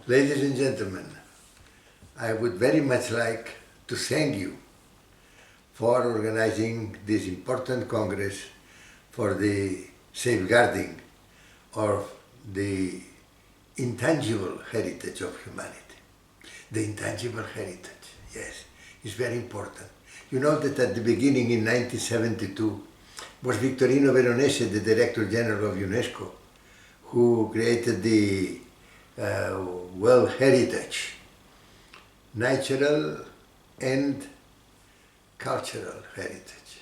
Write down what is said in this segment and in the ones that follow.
Ladies and gentlemen, I would very much like to thank you for organizing this important Congress for the safeguarding of the intangible heritage of humanity. The intangible heritage, yes, is very important. You know that at the beginning in 1972 was Victorino Veronese, the Director General of UNESCO, who created the World Heritage, natural and cultural heritage.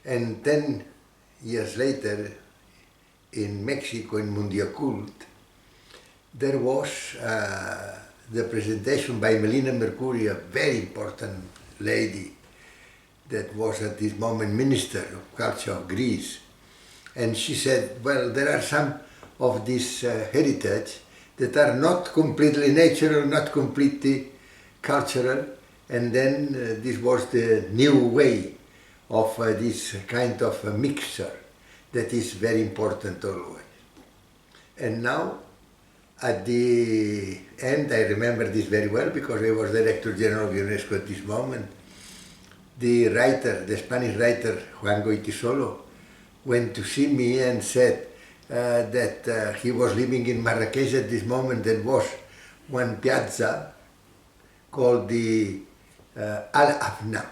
And 10 years later, in Mexico, in Mundiacult, there was the presentation by Melina Mercuri, a very important lady that was at this moment Minister of Culture of Greece. And she said, well, there are some of this heritage that are not completely natural, not completely cultural, and then this was the new way of this kind of a mixture that is very important always. And now, at the end, I remember this very well because I was Director General of UNESCO at this moment, the writer, the Spanish writer Juan Goytisolo, went to see me and said that he was living in Marrakech at this moment. There was one piazza called the Al-Afna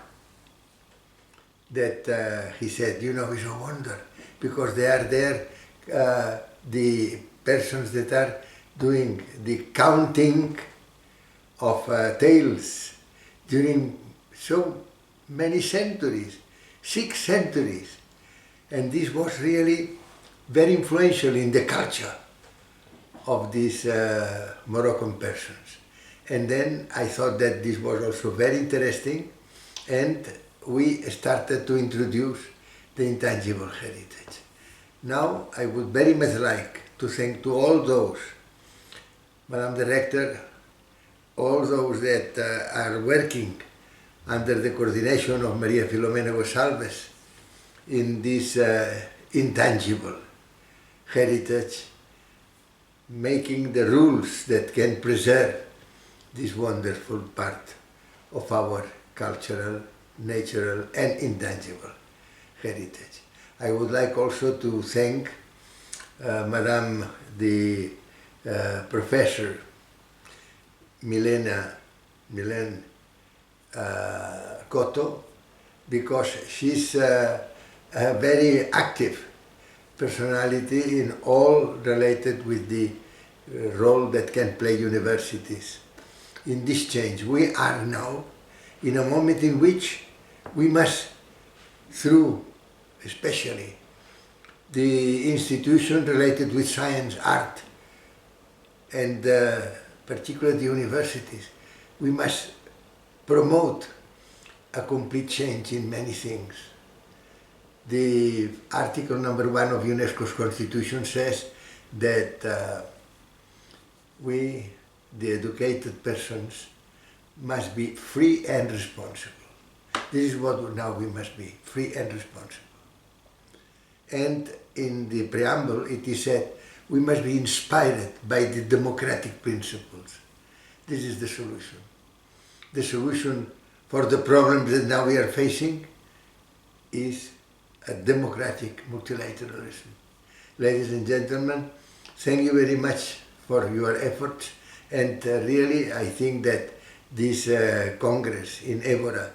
that he said, you know, is a wonder because they are there, the persons that are doing the counting of tales during so many centuries, 6 centuries. And this was really very influential in the culture of these Moroccan persons. And then I thought that this was also very interesting, and we started to introduce the intangible heritage. Now I would very much like to thank to all those, Madam Director, all those that are working under the coordination of Maria Filomena Gosalves in this intangible heritage, making the rules that can preserve this wonderful part of our cultural, natural and intangible heritage. I would like also to thank Madame the Professor Milene Cotto, because she's a very active personality in all related with the role that can play universities in this change. We are now in a moment in which we must, through especially the institution related with science, art, and particularly the universities, we must promote a complete change in many things. The article number 1 of UNESCO's constitution says that we, the educated persons, must be free and responsible. This is what now we must be, free and responsible. And in the preamble it is said we must be inspired by the democratic principles. This is the solution. The solution for the problems that now we are facing is a democratic multilateralism. Ladies and gentlemen, thank you very much for your efforts, and really I think that this Congress in Évora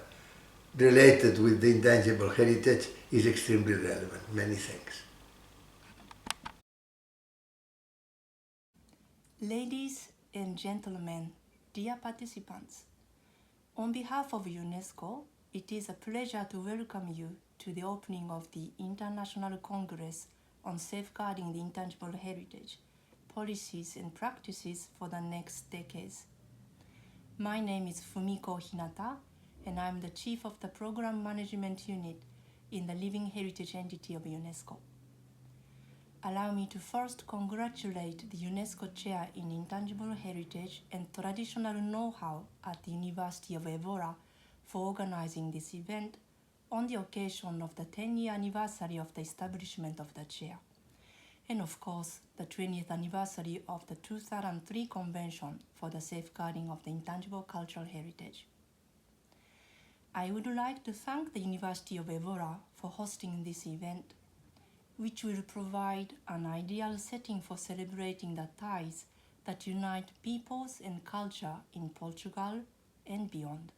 related with the intangible heritage is extremely relevant. Many thanks. Ladies and gentlemen, dear participants, on behalf of UNESCO, it is a pleasure to welcome you to the opening of the International Congress on Safeguarding the Intangible Heritage, Policies and Practices for the Next Decades. My name is Fumiko Hinata, and I'm the Chief of the Program Management Unit in the Living Heritage Entity of UNESCO. Allow me to first congratulate the UNESCO Chair in Intangible Heritage and Traditional Know-how at the University of Évora for organizing this event on the occasion of the 10-year anniversary of the establishment of the chair, and of course, the 20th anniversary of the 2003 Convention for the Safeguarding of the Intangible Cultural Heritage. I would like to thank the University of Evora for hosting this event, which will provide an ideal setting for celebrating the ties that unite peoples and culture in Portugal and beyond.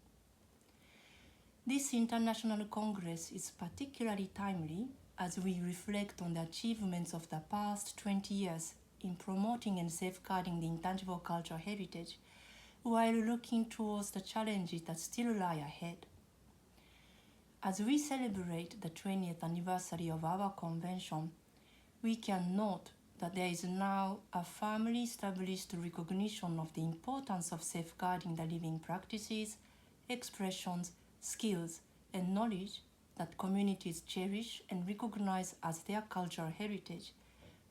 This International Congress is particularly timely as we reflect on the achievements of the past 20 years in promoting and safeguarding the intangible cultural heritage, while looking towards the challenges that still lie ahead. As we celebrate the 20th anniversary of our convention, we can note that there is now a firmly established recognition of the importance of safeguarding the living practices, expressions, skills, and knowledge that communities cherish and recognize as their cultural heritage,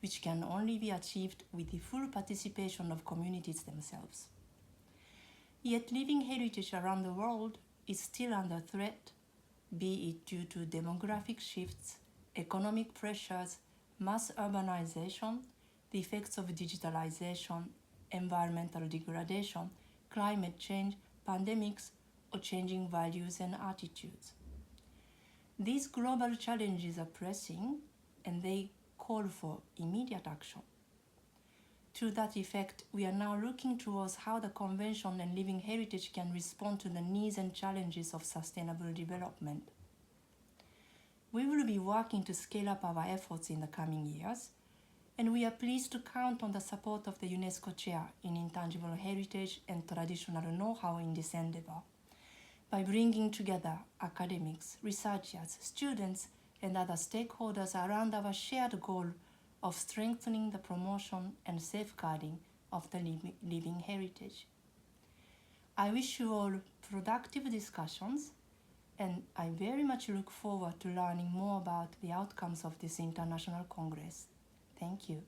which can only be achieved with the full participation of communities themselves. Yet living heritage around the world is still under threat, be it due to demographic shifts, economic pressures, mass urbanization, the effects of digitalization, environmental degradation, climate change, pandemics, or changing values and attitudes. These global challenges are pressing, and they call for immediate action. To that effect, we are now looking towards how the Convention and Living Heritage can respond to the needs and challenges of sustainable development. We will be working to scale up our efforts in the coming years, and we are pleased to count on the support of the UNESCO Chair in Intangible Heritage and Traditional Know-how in this endeavor, by bringing together academics, researchers, students, and other stakeholders around our shared goal of strengthening the promotion and safeguarding of the living heritage. I wish you all productive discussions, and I very much look forward to learning more about the outcomes of this International Congress. Thank you.